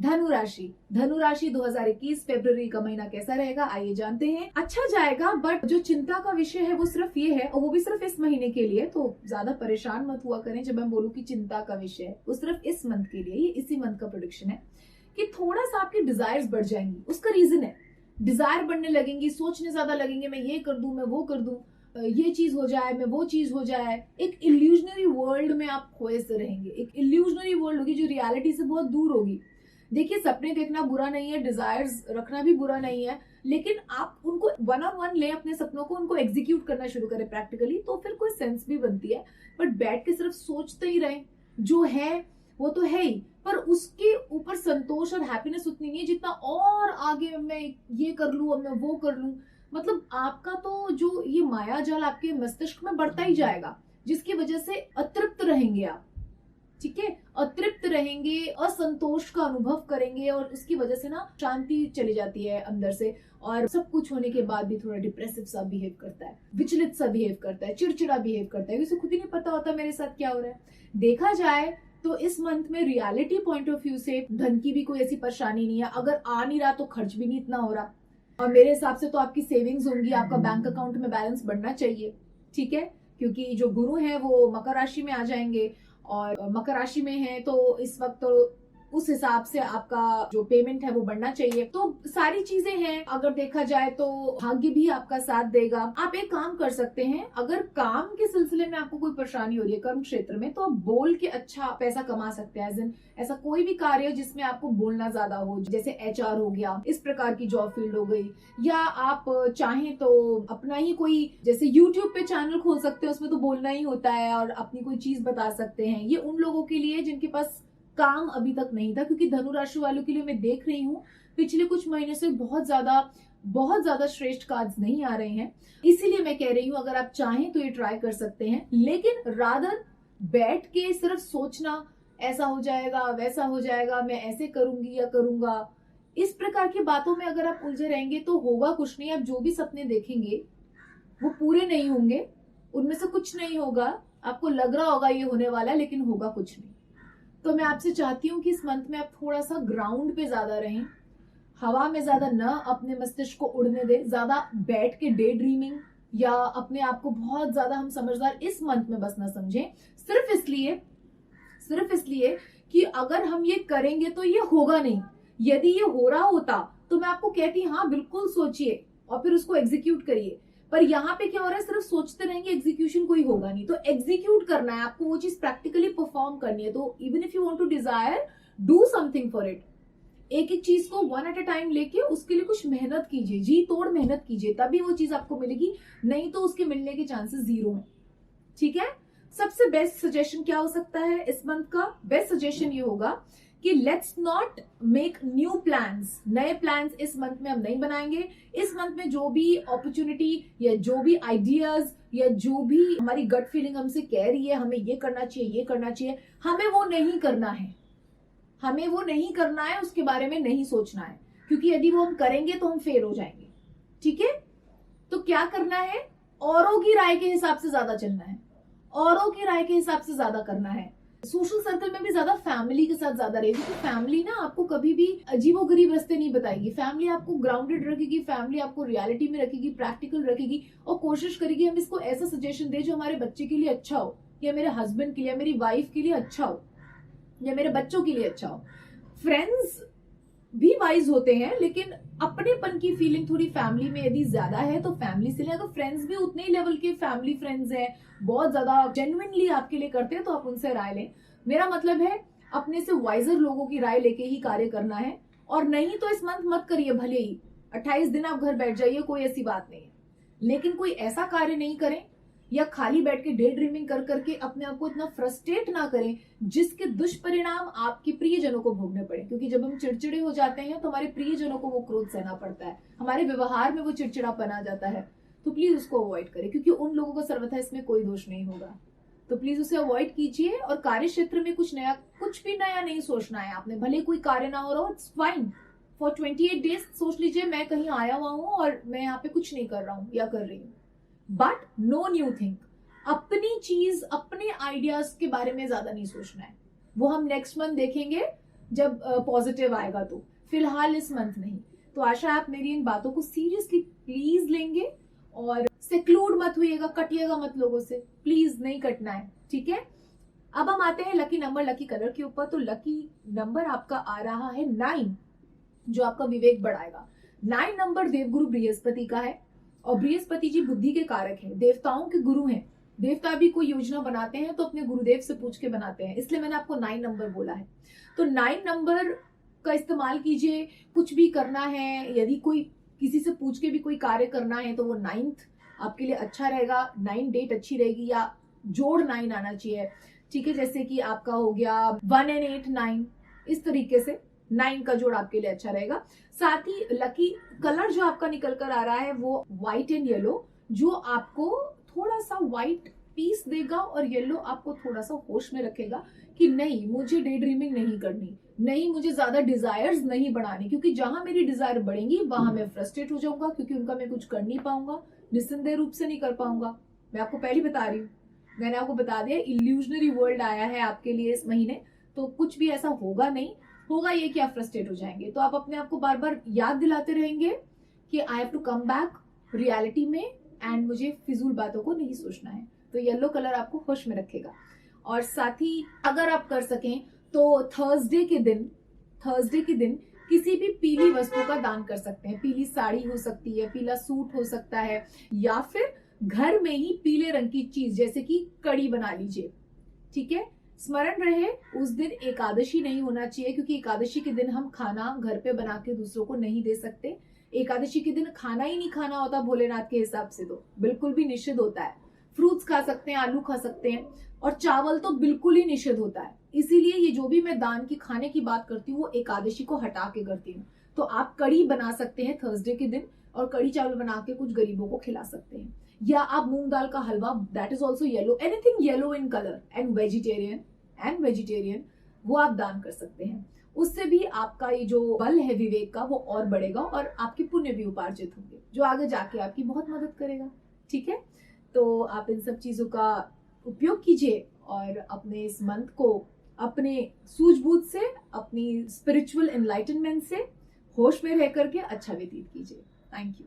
धनु राशि 2021 फरवरी का महीना कैसा रहेगा आइए जानते हैं। अच्छा जाएगा, बट जो चिंता का विषय है वो सिर्फ ये है, और वो भी सिर्फ इस महीने के लिए, तो ज्यादा परेशान मत हुआ करें जब मैं बोलूँ कि चिंता का विषय है, वो सिर्फ इस मंथ के लिए, ये इसी मंथ का प्रोडिक्शन है कि थोड़ा सा आपकी डिजायर्स बढ़ जाएंगी। उसका रीजन है डिजायर बढ़ने लगेंगी, सोचने ज्यादा लगेंगे, मैं ये कर दूं, मैं वो कर दूं, ये चीज हो जाए, मैं वो चीज हो जाए। एक इल्यूजनरी वर्ल्ड में आप खोए से रहेंगे, एक इल्यूजनरी वर्ल्ड होगी जो रियलिटी से बहुत दूर होगी। देखिए, सपने देखना बुरा नहीं है, डिजायर्स रखना भी बुरा नहीं है, लेकिन आप उनको वन ऑन वन ले, अपने सपनों को, उनको एग्जीक्यूट करना शुरू करें प्रैक्टिकली, तो फिर कोई सेंस भी बनती है। बट बैठ के सिर्फ सोचते ही रहे, जो है वो तो है ही, पर उसके ऊपर संतोष और हैप्पीनेस उतनी नहीं है जितना और आगे मैं ये कर लूं, अब मैं वो कर लूं। मतलब आपका तो जो ये माया जाल आपके मस्तिष्क में बढ़ता ही जाएगा, जिसकी वजह से अतृप्त रहेंगे आप। ठीक है, अतृप्त रहेंगे, असंतोष का अनुभव करेंगे, और उसकी वजह से ना शांति चली जाती है अंदर से, और सब कुछ होने के बाद भी थोड़ा डिप्रेसिव सा बिहेव करता है, विचलित सा बिहेव करता है, चिड़चिड़ा बिहेव करता है, उसे खुद ही नहीं पता होता मेरे साथ क्या हो रहा है। देखा जाए तो इस मंथ में रियलिटी पॉइंट ऑफ व्यू से धन की भी कोई ऐसी परेशानी नहीं है। अगर आ नहीं रहा तो खर्च भी नहीं इतना हो रहा, और मेरे हिसाब से तो आपकी सेविंग्स होंगी, आपका बैंक अकाउंट में बैलेंस बढ़ना चाहिए। ठीक है, क्योंकि जो गुरु है वो मकर राशि में आ जाएंगे, और मकर राशि में है तो इस वक्त तो उस हिसाब से आपका जो पेमेंट है वो बढ़ना चाहिए। तो सारी चीजें हैं, अगर देखा जाए तो भाग्य भी आपका साथ देगा। आप एक काम कर सकते हैं, अगर काम के सिलसिले में आपको कोई परेशानी हो रही है कर्म क्षेत्र में, तो आप बोल के अच्छा पैसा कमा सकते हैं। ऐसा कोई भी कार्य जिसमें आपको बोलना ज्यादा हो, जैसे एचआर हो गया, इस प्रकार की जॉब फील्ड हो गई, या आप चाहें तो अपना ही कोई जैसे यूट्यूब पे चैनल खोल सकते हैं, उसमें तो बोलना ही होता है, और अपनी कोई चीज बता सकते हैं। ये उन लोगों के लिए जिनके पास काम अभी तक नहीं था, क्योंकि धनु राशि वालों के लिए मैं देख रही हूँ पिछले कुछ महीने से बहुत ज्यादा श्रेष्ठ कार्ड्स नहीं आ रहे हैं। इसीलिए मैं कह रही हूँ अगर आप चाहें तो ये ट्राई कर सकते हैं, लेकिन रादर बैठ के सिर्फ सोचना ऐसा हो जाएगा, वैसा हो जाएगा, मैं ऐसे करूंगी या करूंगा, इस प्रकार की बातों में अगर आप उलझे रहेंगे तो होगा कुछ नहीं। आप जो भी सपने देखेंगे वो पूरे नहीं होंगे, उनमें से कुछ नहीं होगा। आपको लग रहा होगा ये होने वाला है, लेकिन होगा कुछ नहीं। तो मैं आपसे चाहती हूँ कि इस मंथ में आप थोड़ा सा ग्राउंड पे ज्यादा रहें, हवा में ज्यादा न अपने मस्तिष्क को उड़ने दें, ज्यादा बैठ के डे ड्रीमिंग या अपने आप को बहुत ज्यादा हम समझदार इस मंथ में बस ना समझें, सिर्फ इसलिए कि अगर हम ये करेंगे तो ये होगा नहीं। यदि ये हो रहा होता तो मैं आपको कहती हाँ बिल्कुल सोचिए और फिर उसको एग्जीक्यूट करिए, पर यहाँ पे क्या हो रहा है, सिर्फ सोचते रहेंगे, एग्जीक्यूशन कोई होगा नहीं। तो एग्जीक्यूट करना है आपको, वो चीज प्रैक्टिकली परफॉर्म करनी है। तो even if you want to desire, do something for it. एक एक चीज को वन एट अ टाइम लेके उसके लिए कुछ मेहनत कीजिए, जी तोड़ मेहनत कीजिए, तभी वो चीज आपको मिलेगी, नहीं तो उसके मिलने के चांसेस जीरो हैं। ठीक है, सबसे बेस्ट सजेशन क्या हो सकता है इस मंथ का? बेस्ट सजेशन ये होगा कि let's not make new plans, नए प्लान्स इस मंथ में हम नहीं बनाएंगे। इस मंथ में जो भी अपॉर्चुनिटी या जो भी आइडियाज या जो भी हमारी गट फीलिंग हमसे कह रही है हमें ये करना चाहिए, ये करना चाहिए, हमें वो नहीं करना है, हमें वो नहीं करना है, उसके बारे में नहीं सोचना है, क्योंकि यदि वो हम करेंगे तो हम फेल हो जाएंगे। ठीक है, तो क्या करना है, औरों की राय के हिसाब से ज्यादा चलना है, औरों की राय के हिसाब से ज्यादा करना है। सोशल सर्कल में भी ज्यादा फैमिली के साथ ज्यादा रहेगी, क्योंकि फैमिली ना आपको कभी भी अजीबोगरीब रास्ते नहीं बताएगी। फैमिली आपको ग्राउंडेड रखेगी, फैमिली आपको रियलिटी में रखेगी, प्रैक्टिकल रखेगी, और कोशिश करेगी हम इसको ऐसा सजेशन दे जो हमारे बच्चे के लिए अच्छा हो, या मेरे हस्बैंड के लिए, मेरी वाइफ के लिए अच्छा हो, या मेरे बच्चों के लिए अच्छा हो। फ्रेंड्स भी वाइज होते हैं, लेकिन अपनेपन की फीलिंग थोड़ी फैमिली में यदि ज्यादा है तो फैमिली से ले। अगर फ्रेंड्स भी उतने ही लेवल के फैमिली फ्रेंड्स हैं, बहुत ज्यादा जेन्युइनली आपके लिए करते हैं, तो आप उनसे राय लें। मेरा मतलब है अपने से वाइजर लोगों की राय लेके ही कार्य करना है, और नहीं तो इस मंथ मत करिए, भले ही 28 दिन आप घर बैठ जाइए, कोई ऐसी बात नहीं है, लेकिन कोई ऐसा कार्य नहीं करें या खाली बैठ के डे ड्रीमिंग कर करके अपने आप को इतना फ्रस्ट्रेट ना करें जिसके दुष्परिणाम आपके प्रियजनों को भोगने पड़े। क्योंकि जब हम चिड़चिड़े हो जाते हैं तो हमारे प्रियजनों को वो क्रोध सहना पड़ता है, हमारे व्यवहार में वो चिड़चिड़ापन आ जाता है। तो प्लीज उसको अवॉइड करें, क्योंकि उन लोगों का सर्वथा इसमें कोई दोष नहीं होगा। तो प्लीज उसे अवॉइड कीजिए, और कार्य क्षेत्र में कुछ भी नया नहीं सोचना है आपने। भले कोई कार्य ना हो रहा हो, इट्स फाइन, फॉर 28 डेज सोच लीजिए मैं कहीं आया हुआ हूँ और मैं यहाँ पे कुछ नहीं कर रहा हूँ या कर रही हूँ, बट नो न्यू थिंग। अपनी चीज, अपने आइडियाज के बारे में ज्यादा नहीं सोचना है, वो हम नेक्स्ट मंथ देखेंगे। जब पॉजिटिव आएगा तो, फिलहाल इस मंथ नहीं। तो आशा है आप मेरी इन बातों को सीरियसली प्लीज लेंगे और सेक्लूड मत हुइएगा, कटिएगा मत लोगों से, प्लीज नहीं कटना है, ठीक है। अब हम आते हैं लकी नंबर, लकी कलर के ऊपर। तो लकी नंबर आपका आ रहा है 9, जो आपका विवेक बढ़ाएगा। 9 नंबर देवगुरु बृहस्पति का है और बृहस्पति जी बुद्धि के कारक हैं, देवताओं के गुरु हैं। देवता भी कोई योजना बनाते हैं तो अपने गुरुदेव से पूछ के बनाते हैं, इसलिए मैंने आपको 9 नंबर बोला है। तो 9 नंबर का इस्तेमाल कीजिए, कुछ भी करना है, यदि कोई किसी से पूछ के भी कोई कार्य करना है तो वो 9th आपके लिए अच्छा रहेगा। 9 डेट अच्छी रहेगी या जोड़ 9 आना चाहिए, ठीक है। जैसे कि आपका हो गया 1 and 8 9, इस तरीके से 9 का जोड़ आपके लिए अच्छा रहेगा। साथ ही लकी कलर जो आपका निकल कर आ रहा है वो व्हाइट एंड येलो, जो आपको थोड़ा सा व्हाइट पीस देगा और येलो आपको थोड़ा सा होश में रखेगा कि नहीं मुझे डे ड्रीमिंग नहीं करनी, नहीं मुझे ज्यादा डिजायर्स नहीं बढ़ानी, क्योंकि जहां मेरी डिजायर बढ़ेंगी वहां मैं फ्रस्ट्रेट हो जाऊंगा, क्योंकि उनका मैं कुछ कर नहीं पाऊंगा, निस्संदेह रूप से नहीं कर पाऊंगा। मैं आपको पहले बता रही हूँ, मैंने आपको बता दिया इल्यूजनरी वर्ल्ड आया है आपके लिए इस महीने, तो कुछ भी ऐसा होगा नहीं, होगा ये कि आप फ्रस्ट्रेट हो जाएंगे। तो आप अपने आप को बार बार याद दिलाते रहेंगे कि I have to come back reality में एंड मुझे फिजूल बातों को नहीं सोचना है। तो येलो कलर आपको होश में रखेगा। और साथ ही अगर आप कर सकें तो थर्सडे के दिन किसी भी पीली वस्तु का दान कर सकते हैं। पीली साड़ी हो सकती है, पीला सूट हो सकता है, या फिर घर में ही पीले रंग की चीज जैसे कि कड़ी बना लीजिए, ठीक है। स्मरण रहे उस दिन एकादशी नहीं होना चाहिए, क्योंकि एकादशी के दिन हम खाना घर पे बना के दूसरों को नहीं दे सकते। एकादशी के दिन खाना ही नहीं खाना होता भोलेनाथ के हिसाब से, तो बिल्कुल भी निषिद्ध होता है। फ्रूट्स खा सकते हैं, आलू खा सकते हैं, और चावल तो बिल्कुल ही निषिद्ध होता है। इसीलिए ये जो भी मैं दान की खाने की बात करती हूँ वो एकादशी को हटा के करती हूँ। तो आप कड़ी बना सकते हैं थर्सडे के दिन, और कड़ी चावल बना के कुछ गरीबों को खिला सकते हैं, या आप मूंग दाल का halwa, that is also yellow, anything yellow in colour and vegetarian वो आप दान कर सकते हैं। उससे भी आपका ये जो बल है विवेक का वो और बढ़ेगा और आपके पुण्य भी उपार्जित होंगे, जो आगे जाके आपकी बहुत मदद करेगा, ठीक है। तो आप इन सब चीजों का उपयोग कीजिए और अपने इस मंथ को अपने सूझबूझ से, अपनी स्पिरिचुअल एनलाइटनमेंट से होश में रह करके अच्छा व्यतीत कीजिए। Thank you.